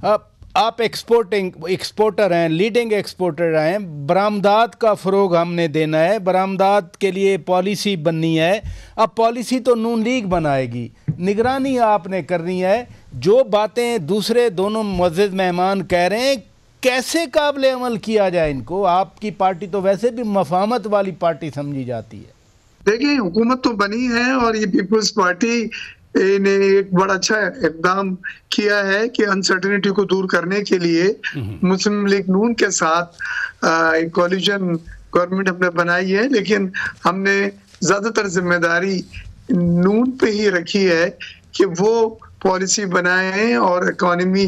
आप एक्सपोर्टर हैं, leading exporter हैं, बरामदात का फ़रोग हमने देना है, बरामदात के लिए पॉलिसी बननी है। अब पॉलिसी तो नून लीग बनाएगी, निगरानी आपने करनी है। जो बातें दूसरे दोनों मुअज़्ज़िज़ मेहमान कह रहे हैं, कैसे काबिल अमल किया जाए इनको? आपकी पार्टी तो वैसे भी मफाहमत वाली पार्टी समझी जाती है। देखिए, हुकूमत तो बनी है और ये पीपल्स पार्टी ने एक बड़ा अच्छा इक़दाम किया है कि अनसर्टेनिटी को दूर करने के लिए मुस्लिम लीग नून के साथ एक कोलिशन गवर्नमेंट हमने बनाई है, लेकिन हमने ज्यादातर जिम्मेदारी नून पे ही रखी है कि वो पॉलिसी बनाएं और इकोनॉमी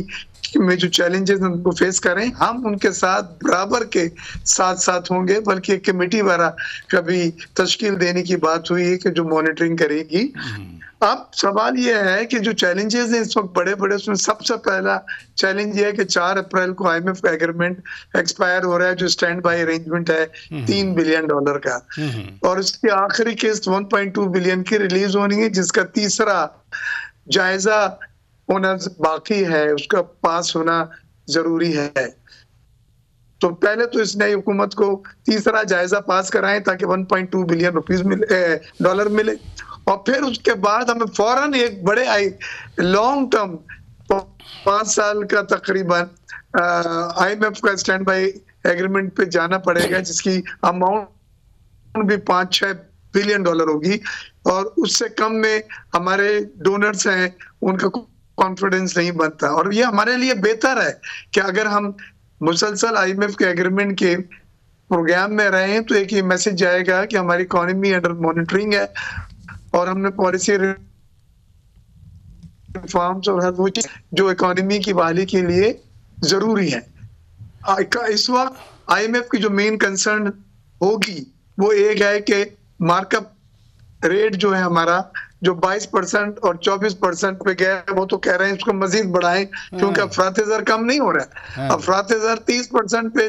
में जो चैलेंजेस उनको फेस करें। हम उनके साथ बराबर के साथ साथ होंगे, बल्कि एक कमेटी वाला कभी तश्कील देने की बात हुई है कि जो मॉनिटरिंग करेगी। अब सवाल ये है कि जो चैलेंजेस हैं इस वक्त बड़े बड़े, उसमें सबसे पहला चैलेंज ये है कि 4 अप्रैल को IMF का एग्रीमेंट एक्सपायर हो रहा है, जो स्टैंड बाय अरेंजमेंट है $3 बिलियन का, और उसकी आखिरी किस्त 1.2 बिलियन की रिलीज होनी है, जिसका तीसरा जायजा होना बाकी है, उसका पास होना जरूरी है। तो पहले तो इस नई हुकूमत को तीसरा जायजा पास कराएं ताकि 1.2 बिलियन डॉलर मिले, और फिर उसके बाद हमें फौरन एक बड़े लॉन्ग टर्म 5 साल का तकरीबन IMF का स्टैंड बाय एग्रीमेंट पे जाना पड़ेगा, जिसकी अमाउंट भी 5-6 बिलियन डॉलर होगी, और उससे कम में हमारे डोनर्स हैं उनका कॉन्फिडेंस नहीं बनता। और ये हमारे लिए बेहतर है कि अगर हम मुसलसल IMF के एग्रीमेंट के प्रोग्राम में रहे तो एक ये मैसेज जाएगा कि हमारी इकोनॉमी अंडर मॉनिटरिंग है और हमने पॉलिसी रिफॉर्म्स और हर वो चीज जो इकोनॉमी की बहाली के लिए जरूरी है। इस वक्त IMF की जो मेन कंसर्न होगी वो एक है कि मार्कअप रेट जो है हमारा, जो 22% और 24% पे गया, वो तो कह रहे हैं इसको मजीद बढ़ाएं, क्योंकि अफरात ज़र कम नहीं हो रहा है। अफरात ज़र 30% पे